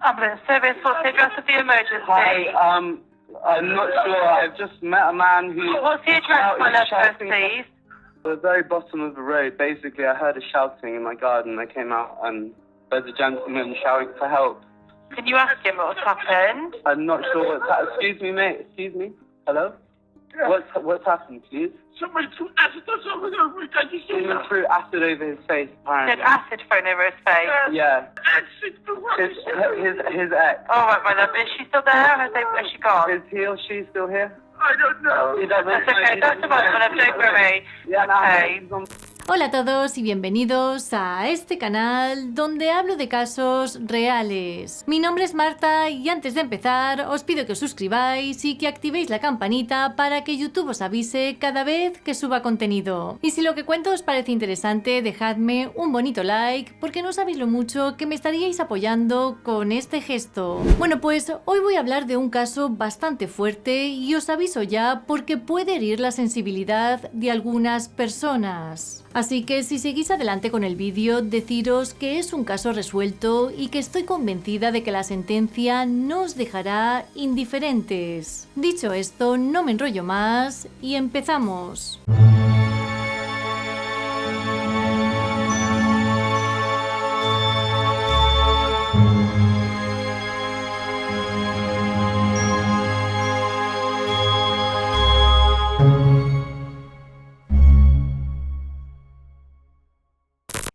Ambulance service, what's the address of the emergency? Hi, I'm not sure. I've just met a man who... What's the address, my love, first, please? At the very bottom of the road, basically, I heard a shouting in my garden. I came out and there's a gentleman shouting for help. Can you ask him what's happened? I'm not sure what's happened. Excuse me, mate. Excuse me. Hello? Yeah. What's happened, please? Somebody threw acid or something over me. Can you see Someone that? threw acid over his face, Did apparently. acid thrown over his face? Yeah. Acid for what? His ex. All right, my love. Is she still there? Has she gone? Is he or she still here? I don't know. He doesn't That's okay. That's all right, my love. Don't worry. Yeah, no, Okay. he's on... Hola a todos y bienvenidos a este canal donde hablo de casos reales. Mi nombre es Marta y antes de empezar os pido que os suscribáis y que activéis la campanita para que YouTube os avise cada vez que suba contenido. Y si lo que cuento os parece interesante, dejadme un bonito like porque no sabéis lo mucho que me estaríais apoyando con este gesto. Bueno, pues hoy voy a hablar de un caso bastante fuerte y os aviso ya porque puede herir la sensibilidad de algunas personas. Así que si seguís adelante con el vídeo, deciros que es un caso resuelto y que estoy convencida de que la sentencia no os dejará indiferentes. Dicho esto, no me enrollo más y empezamos.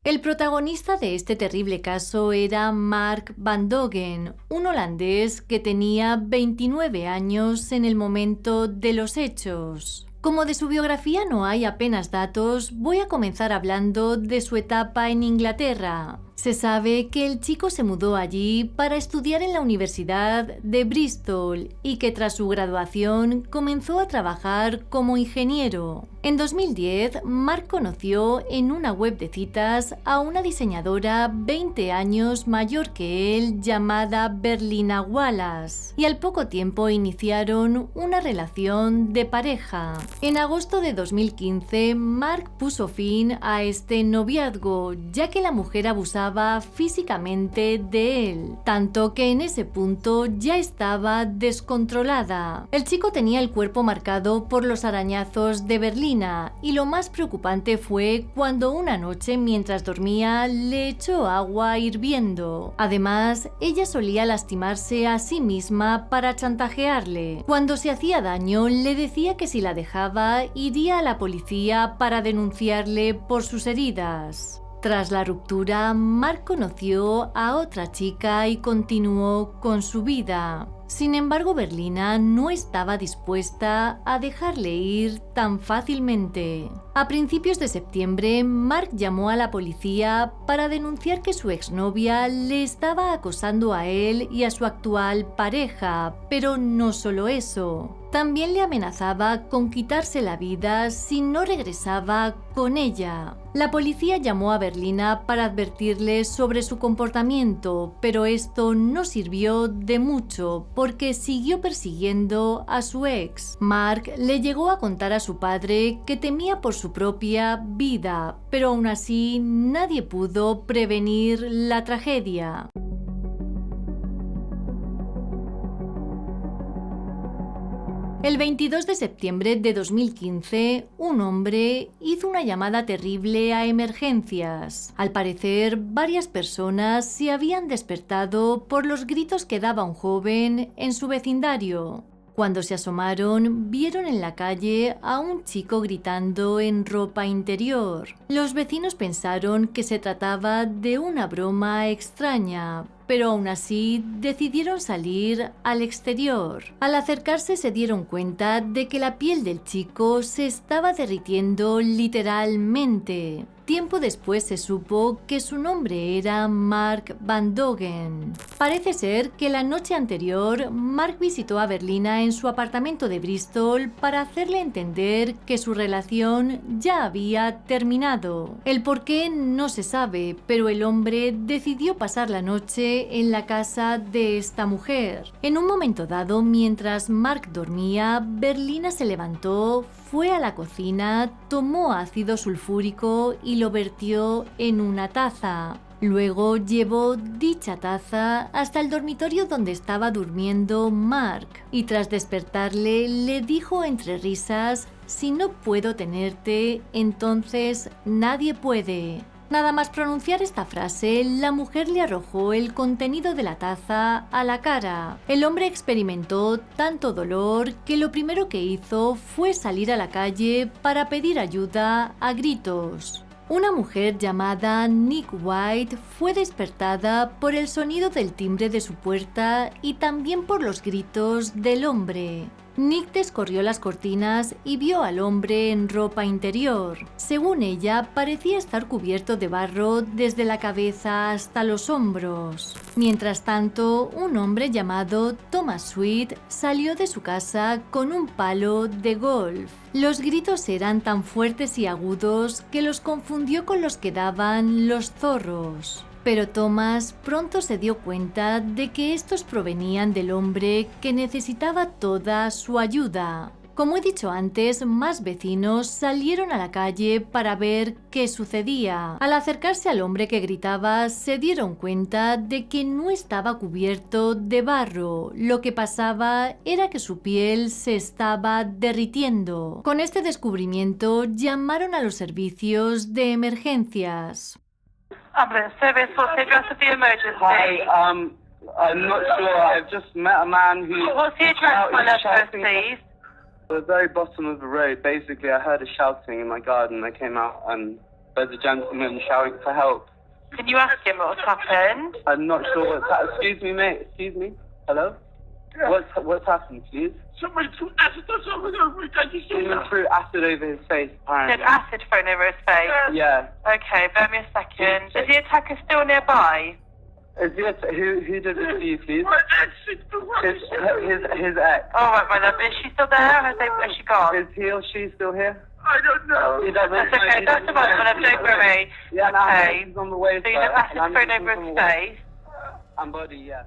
El protagonista de este terrible caso era Mark Van Dogen, un holandés que tenía 29 años en el momento de los hechos. Como de su biografía no hay apenas datos, voy a comenzar hablando de su etapa en Inglaterra. Se sabe que el chico se mudó allí para estudiar en la Universidad de Bristol y que tras su graduación comenzó a trabajar como ingeniero. En 2010, Mark conoció en una web de citas a una diseñadora 20 años mayor que él llamada Berlina Wallace y al poco tiempo iniciaron una relación de pareja. En agosto de 2015, Mark puso fin a este noviazgo ya que la mujer abusaba físicamente de él, tanto que en ese punto ya estaba descontrolada. El chico tenía el cuerpo marcado por los arañazos de Berlina y lo más preocupante fue cuando una noche mientras dormía le echó agua hirviendo. Además, ella solía lastimarse a sí misma para chantajearle. Cuando se hacía daño le decía que si la dejaba iría a la policía para denunciarle por sus heridas. Tras la ruptura, Mark conoció a otra chica y continuó con su vida. Sin embargo, Berlina no estaba dispuesta a dejarle ir tan fácilmente. A principios de septiembre, Mark llamó a la policía para denunciar que su exnovia le estaba acosando a él y a su actual pareja, pero no solo eso. También le amenazaba con quitarse la vida si no regresaba con ella. La policía llamó a Berlina para advertirle sobre su comportamiento, pero esto no sirvió de mucho porque siguió persiguiendo a su ex. Mark le llegó a contar a su padre que temía por su propia vida, pero aún así nadie pudo prevenir la tragedia. El 22 de septiembre de 2015, un hombre hizo una llamada terrible a emergencias. Al parecer, varias personas se habían despertado por los gritos que daba un joven en su vecindario. Cuando se asomaron, vieron en la calle a un chico gritando en ropa interior. Los vecinos pensaron que se trataba de una broma extraña, pero aún así decidieron salir al exterior. Al acercarse se dieron cuenta de que la piel del chico se estaba derritiendo literalmente. Tiempo después se supo que su nombre era Mark Van Dogen. Parece ser que la noche anterior, Mark visitó a Berlina en su apartamento de Bristol para hacerle entender que su relación ya había terminado. El por qué no se sabe, pero el hombre decidió pasar la noche en la casa de esta mujer. En un momento dado, mientras Mark dormía, Berlina se levantó, fue a la cocina, tomó ácido sulfúrico y lo vertió en una taza. Luego llevó dicha taza hasta el dormitorio donde estaba durmiendo Mark y tras despertarle le dijo entre risas: «Si no puedo tenerte, entonces nadie puede». Nada más pronunciar esta frase, la mujer le arrojó el contenido de la taza a la cara. El hombre experimentó tanto dolor que lo primero que hizo fue salir a la calle para pedir ayuda a gritos. Una mujer llamada Nick White fue despertada por el sonido del timbre de su puerta y también por los gritos del hombre. Nick descorrió las cortinas y vio al hombre en ropa interior. Según ella, parecía estar cubierto de barro desde la cabeza hasta los hombros. Mientras tanto, un hombre llamado Thomas Sweet salió de su casa con un palo de golf. Los gritos eran tan fuertes y agudos que los confundió con los que daban los zorros. Pero Thomas pronto se dio cuenta de que estos provenían del hombre que necesitaba toda su ayuda. Como he dicho antes, más vecinos salieron a la calle para ver qué sucedía. Al acercarse al hombre que gritaba, se dieron cuenta de que no estaba cubierto de barro. Lo que pasaba era que su piel se estaba derritiendo. Con este descubrimiento, llamaron a los servicios de emergencias. Ambulance service, what's the address of the emergency? Hi, I'm not sure. I've just met a man who... What's the address, my love, first, shouting. please? At the very bottom of the road, basically, I heard a shouting in my garden. I came out and there's a gentleman shouting for help. Can you ask him what's happened? I'm not sure what's happened. Excuse me, mate. Excuse me. Hello? Yeah. What's happened, please? Somebody threw acid or something over me. Can't you see Someone that? threw acid over his face, Said apparently. acid thrown over his face. Yeah. Okay, bear me a second. Is the attacker still nearby? Who did it to you, please? My ex is the one. His ex. All right, my love. Is she still there? Has she gone? Is he or she still here? I don't know. He doesn't That's know. okay. He That's doesn't all right, my know. love. Don't worry. Yeah, no, Okay. he's on the way. So you have acid thrown over his face? And body, yeah.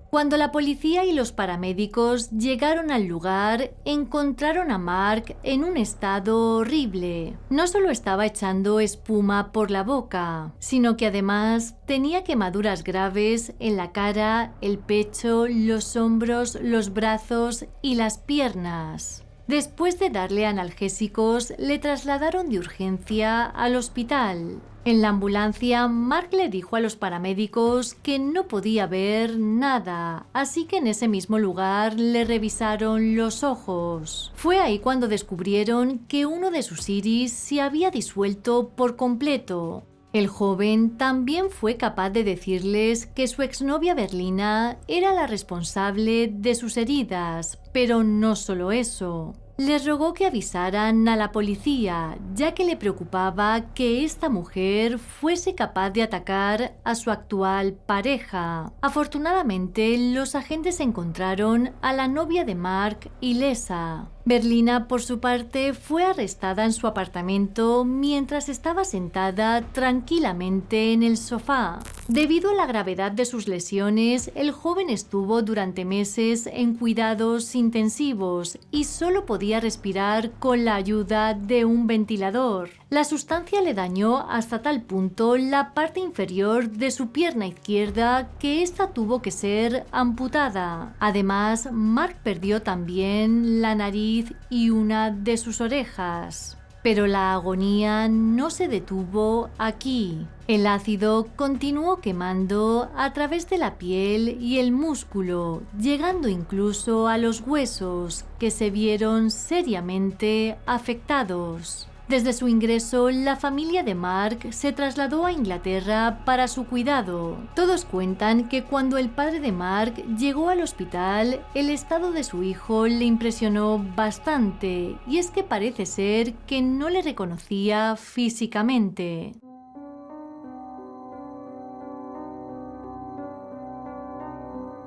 Cuando la policía y los paramédicos llegaron al lugar, encontraron a Mark en un estado horrible. No solo estaba echando espuma por la boca, sino que además tenía quemaduras graves en la cara, el pecho, los hombros, los brazos y las piernas. Después de darle analgésicos, le trasladaron de urgencia al hospital. En la ambulancia, Mark le dijo a los paramédicos que no podía ver nada, así que en ese mismo lugar le revisaron los ojos. Fue ahí cuando descubrieron que uno de sus iris se había disuelto por completo. El joven también fue capaz de decirles que su exnovia Berlina era la responsable de sus heridas, pero no solo eso. Les rogó que avisaran a la policía, ya que le preocupaba que esta mujer fuese capaz de atacar a su actual pareja. Afortunadamente, los agentes encontraron a la novia de Mark ilesa. Berlina, por su parte, fue arrestada en su apartamento mientras estaba sentada tranquilamente en el sofá. Debido a la gravedad de sus lesiones, el joven estuvo durante meses en cuidados intensivos y solo podía respirar con la ayuda de un ventilador. La sustancia le dañó hasta tal punto la parte inferior de su pierna izquierda que ésta tuvo que ser amputada. Además, Mark perdió también la nariz y una de sus orejas. Pero la agonía no se detuvo aquí. El ácido continuó quemando a través de la piel y el músculo, llegando incluso a los huesos, que se vieron seriamente afectados. Desde su ingreso, la familia de Mark se trasladó a Inglaterra para su cuidado. Todos cuentan que cuando el padre de Mark llegó al hospital, el estado de su hijo le impresionó bastante, y es que parece ser que no le reconocía físicamente.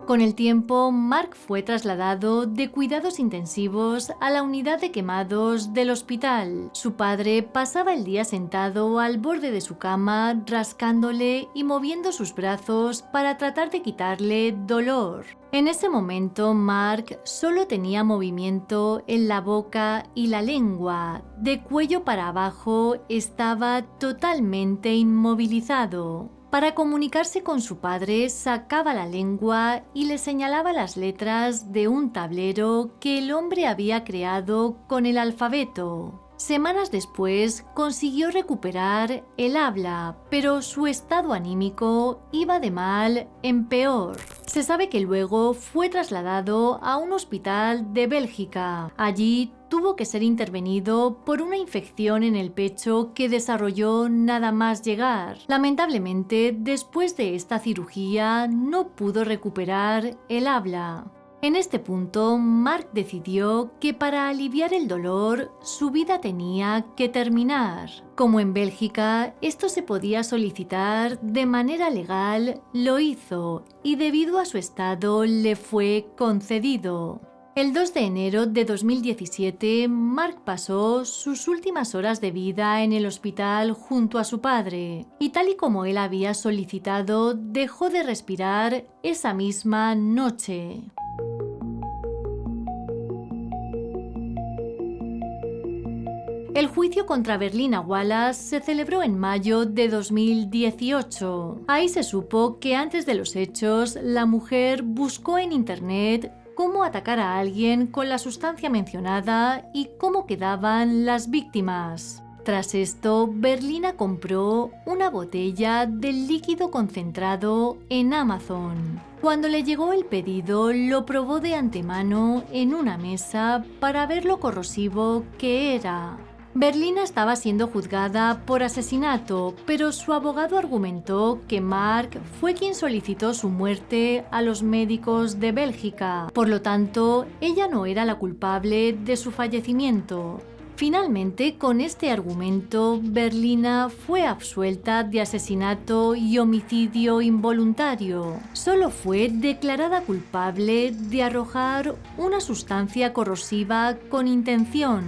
Con el tiempo, Mark fue trasladado de cuidados intensivos a la unidad de quemados del hospital. Su padre pasaba el día sentado al borde de su cama, rascándole y moviendo sus brazos para tratar de quitarle dolor. En ese momento, Mark solo tenía movimiento en la boca y la lengua. De cuello para abajo estaba totalmente inmovilizado. Para comunicarse con su padre sacaba la lengua y le señalaba las letras de un tablero que el hombre había creado con el alfabeto. Semanas después consiguió recuperar el habla, pero su estado anímico iba de mal en peor. Se sabe que luego fue trasladado a un hospital de Bélgica. Allí tuvo que ser intervenido por una infección en el pecho que desarrolló nada más llegar. Lamentablemente, después de esta cirugía no pudo recuperar el habla. En este punto, Mark decidió que para aliviar el dolor, su vida tenía que terminar. Como en Bélgica, esto se podía solicitar de manera legal, lo hizo y debido a su estado le fue concedido. El 2 de enero de 2017, Mark pasó sus últimas horas de vida en el hospital junto a su padre, y tal y como él había solicitado, dejó de respirar esa misma noche. El juicio contra Berlina Wallace se celebró en mayo de 2018. Ahí se supo que antes de los hechos, la mujer buscó en internet cómo atacar a alguien con la sustancia mencionada y cómo quedaban las víctimas. Tras esto, Berlina compró una botella del líquido concentrado en Amazon. Cuando le llegó el pedido, lo probó de antemano en una mesa para ver lo corrosivo que era. Berlina estaba siendo juzgada por asesinato, pero su abogado argumentó que Mark fue quien solicitó su muerte a los médicos de Bélgica. Por lo tanto, ella no era la culpable de su fallecimiento. Finalmente, con este argumento, Berlina fue absuelta de asesinato y homicidio involuntario. Solo fue declarada culpable de arrojar una sustancia corrosiva con intención.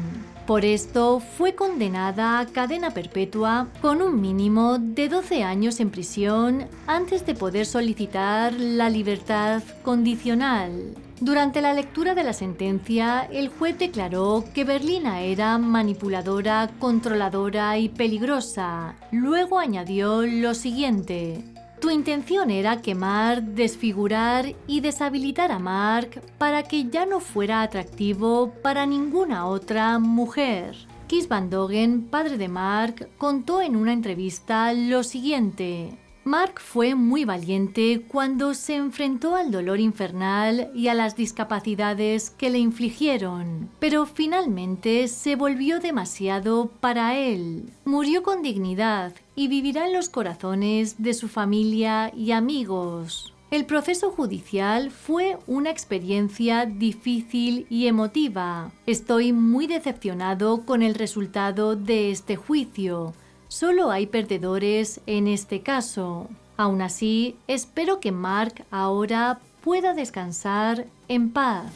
Por esto fue condenada a cadena perpetua con un mínimo de 12 años en prisión antes de poder solicitar la libertad condicional. Durante la lectura de la sentencia, el juez declaró que Berlina era manipuladora, controladora y peligrosa. Luego añadió lo siguiente: tu intención era quemar, desfigurar y deshabilitar a Mark para que ya no fuera atractivo para ninguna otra mujer. Kees Van Dogen, padre de Mark, contó en una entrevista lo siguiente: Mark fue muy valiente cuando se enfrentó al dolor infernal y a las discapacidades que le infligieron, pero finalmente se volvió demasiado para él. Murió con dignidad y vivirá en los corazones de su familia y amigos. El proceso judicial fue una experiencia difícil y emotiva. Estoy muy decepcionado con el resultado de este juicio. Solo hay perdedores en este caso. Aún así, espero que Mark ahora pueda descansar en paz.